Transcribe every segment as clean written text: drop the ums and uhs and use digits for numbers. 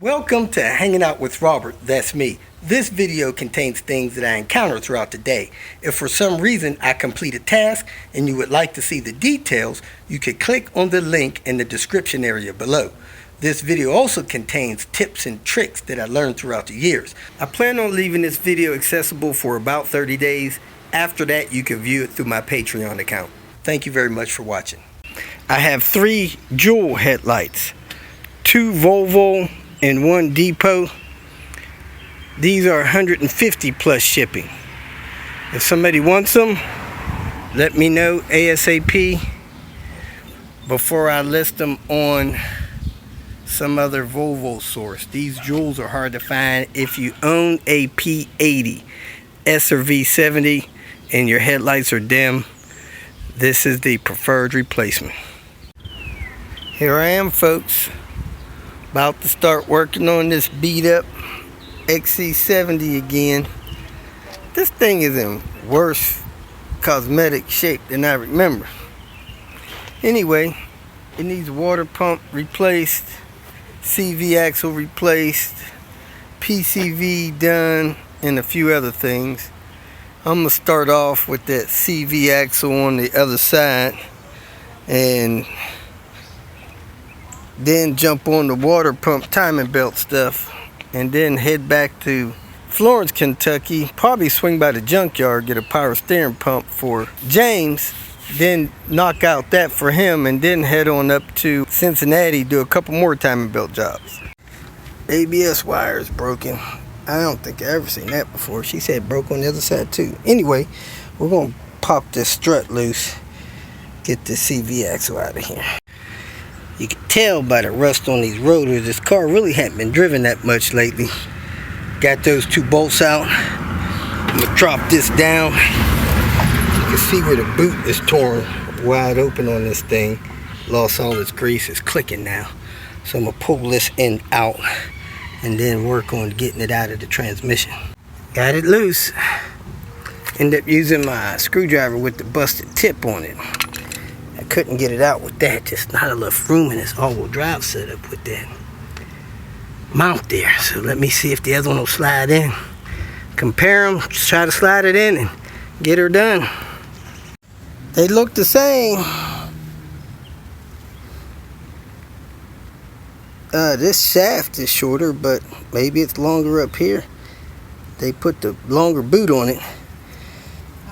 Welcome to Hanging Out with Robert, that's me. This video contains things that I encounter throughout the day. If for some reason I complete a task and you would like to see the details, you can click on the link in the description area below. This video also contains tips and tricks that I learned throughout the years. I plan on leaving this video accessible for about 30 days. After that, you can view it through my Patreon account. Thank you very much for watching. I have 3 Jewel headlights, 2 Volvo and 1 Depot. These are 150 plus shipping. If somebody wants them, let me know ASAP before I list them on some other Volvo source. These jewels are hard to find. If you own a P80 S or V70 and your headlights are dim, this is the preferred replacement. Here I am, folks, about to start working on this beat up XC70 again. This thing is in worse cosmetic shape than I remember. Anyway, it needs water pump replaced, CV axle replaced, PCV done, and a few other things. I'm gonna start off with that CV axle on the other side and then jump on the water pump timing belt stuff, and then head back to Florence, Kentucky. Probably swing by the junkyard, get a power steering pump for James, then knock out that for him, and then head on up to Cincinnati, do a couple more timing belt jobs. ABS wire is broken. I don't think I ever seen that before. She said broke on the other side too. Anyway, we're gonna pop this strut loose, get this CV axle out of here. You can tell by the rust on these rotors, this car really hadn't been driven that much lately. Got those 2 bolts out. I'm gonna drop this down. You can see where the boot is torn wide open on this thing. Lost all its grease, it's clicking now. So I'm gonna pull this end out and then work on getting it out of the transmission. Got it loose. Ended up using my screwdriver with the busted tip on it. I couldn't get it out with that, just not enough room in this all-wheel drive setup with that mount there. So let me see if the other one will slide in. Compare them, try to slide it in and get her done. They look the same. This shaft is shorter, but maybe it's longer up here. They put the longer boot on it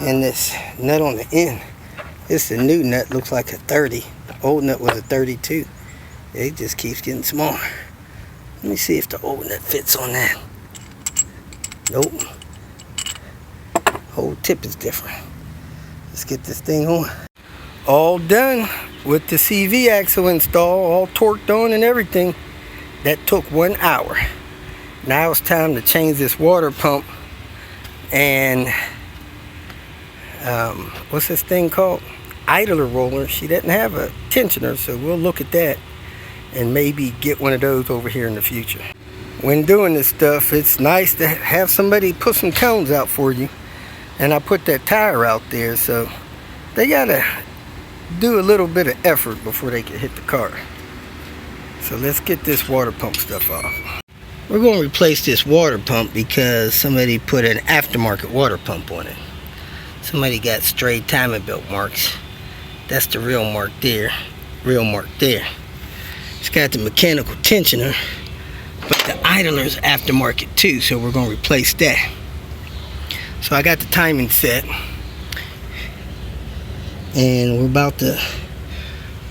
and this nut on the end. This is a new nut, looks like a 30. The old nut was a 32. It just keeps getting smaller. Let me see if the old nut fits on that. Nope. Whole tip is different. Let's get this thing on. All done with the CV axle install, all torqued on and everything. That took 1 hour. Now it's time to change this water pump and what's this thing called? Idler roller. She doesn't have a tensioner, so we'll look at that and maybe get one of those over here in the future. When doing this stuff, it's nice to have somebody put some cones out for you, and I put that tire out there, so they gotta do a little bit of effort before they can hit the car. So let's get this water pump stuff off. We're going to replace this water pump because somebody put an aftermarket water pump on it. Somebody got stray timing belt marks. That's the real mark there. Real mark there. It's got the mechanical tensioner, but the idler's aftermarket too, so we're going to replace that. So I got the timing set, and we're about to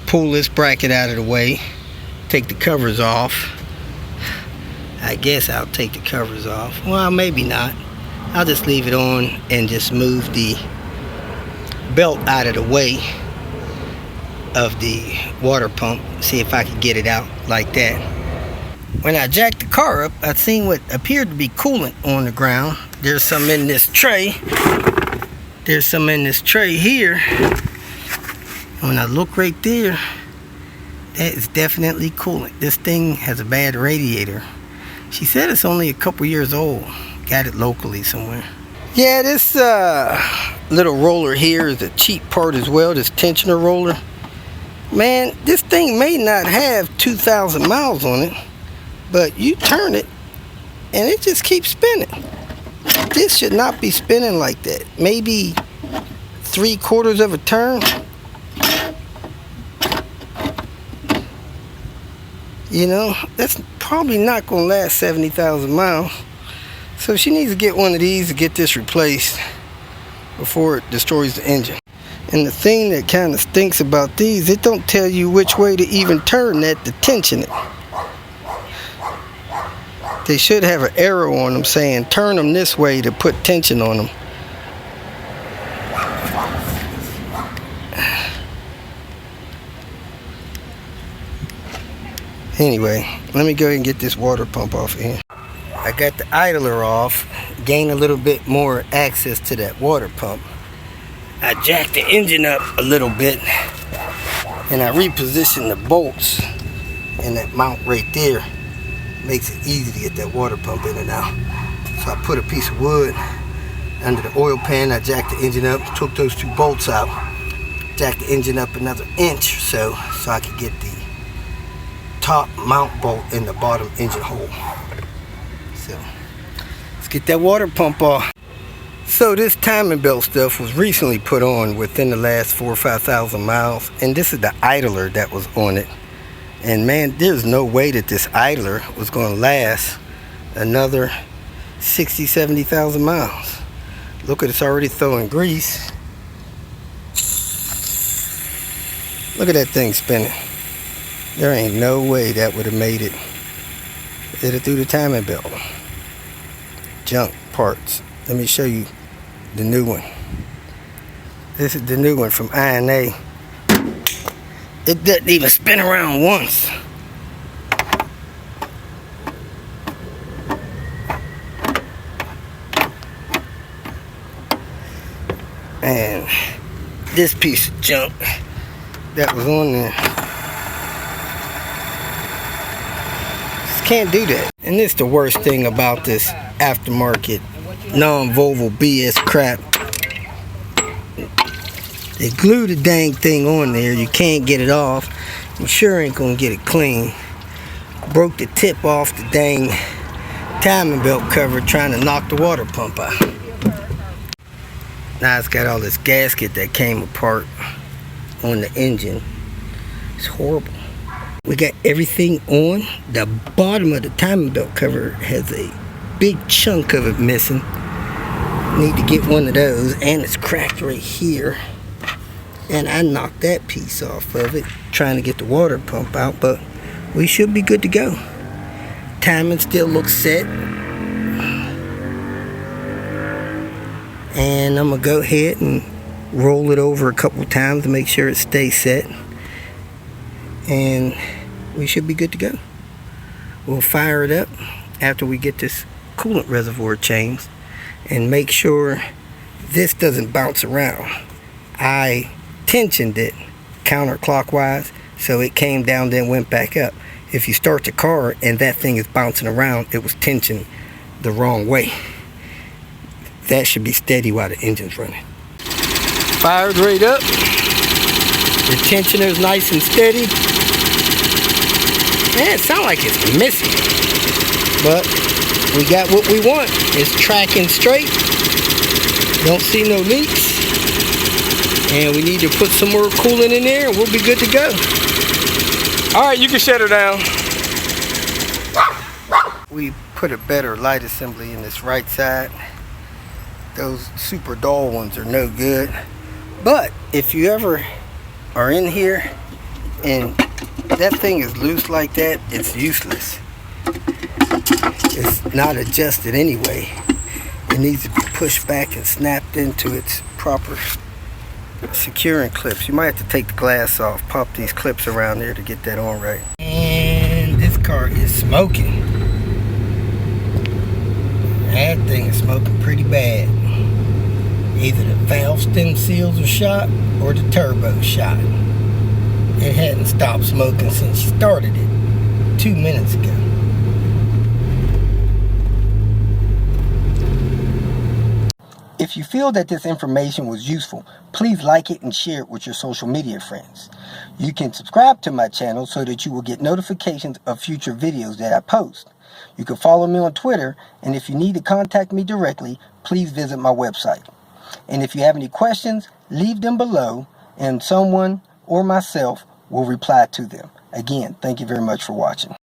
pull this bracket out of the way, take the covers off. I guess I'll take the covers off. Well, maybe not. I'll just leave it on and just move the belt out of the way of the water pump. See if I can get it out like that. When I jacked the car up, I seen what appeared to be coolant on the ground. There's some in this tray. There's some in this tray here. And when I look right there, that is definitely coolant. This thing has a bad radiator. She said it's only a couple years old. Got it locally somewhere. Yeah, this little roller here is a cheap part as well, this tensioner roller. Man, this thing may not have 2,000 miles on it, But you turn it and it just keeps spinning. This should not be spinning like that. Maybe 3/4 of a turn. You know, that's probably not going to last 70,000 miles. So she needs to get one of these to get this replaced before it destroys the engine. And the thing that kind of stinks about these, it don't tell you which way to even turn that to tension it. They should have an arrow on them saying turn them this way to put tension on them. Anyway, let me go ahead and get this water pump off of here. I got the idler off, gain a little bit more access to that water pump. I jacked the engine up a little bit and I repositioned the bolts and that mount right there. Makes it easy to get that water pump in and out. So I put a piece of wood under the oil pan. I jacked the engine up, took those 2 bolts out, jacked the engine up another inch or so I could get the top mount bolt in the bottom engine hole. So let's get that water pump off. So this timing belt stuff was recently put on within the last 4,000 or 5,000 miles, and this is the idler that was on it. And man, there's no way that this idler was going to last another 60,000, 70,000 miles. Look at it's already throwing grease. Look at that thing spinning. There ain't no way that would have made it. Did it through the timing belt. Junk parts. Let me show you the new one. This is the new one from INA. It doesn't even spin around once. And this piece of junk that was on there just can't do that. And this is the worst thing about this aftermarket non-Volvo BS crap. They glue the dang thing on there. You can't get it off. You sure ain't gonna get it clean. Broke the tip off the dang timing belt cover trying to knock the water pump out. Now it's got all this gasket that came apart on the engine. It's horrible. We got everything on. The bottom of the timing belt cover has a big chunk of it missing. Need to get one of those, and it's cracked right here. And I knocked that piece off of it trying to get the water pump out, but we should be good to go. Timing still looks set. And I'm gonna go ahead and roll it over a couple times to make sure it stays set. And we should be good to go. We'll fire it up after we get this coolant reservoir changed and make sure this doesn't bounce around. I tensioned it counterclockwise so it came down then went back up. If you start the car and that thing is bouncing around, it was tensioned the wrong way. That should be steady while the engine's running. Fired right up. The tensioner's nice and steady. And it sounds like it's missing, but we got what we want. It's tracking straight. Don't see no leaks. And we need to put some more coolant in there and we'll be good to go. All right, you can shut her down. We put a better light assembly in this right side. Those super dull ones are no good. But if you ever are in here and that thing is loose like that, it's useless. It's not adjusted anyway. It needs to be pushed back and snapped into its proper securing clips. You might have to take the glass off, pop these clips around there to get that on right. And this car is smoking. That thing is smoking pretty bad. Either the valve stem seals are shot or the turbo shot. It hadn't stopped smoking since you started it 2 minutes ago. If you feel that this information was useful, please like it and share it with your social media friends. You can subscribe to my channel so that you will get notifications of future videos that I post. You can follow me on Twitter, and if you need to contact me directly, please visit my website. And if you have any questions, leave them below, and someone or myself will reply to them. Again, thank you very much for watching.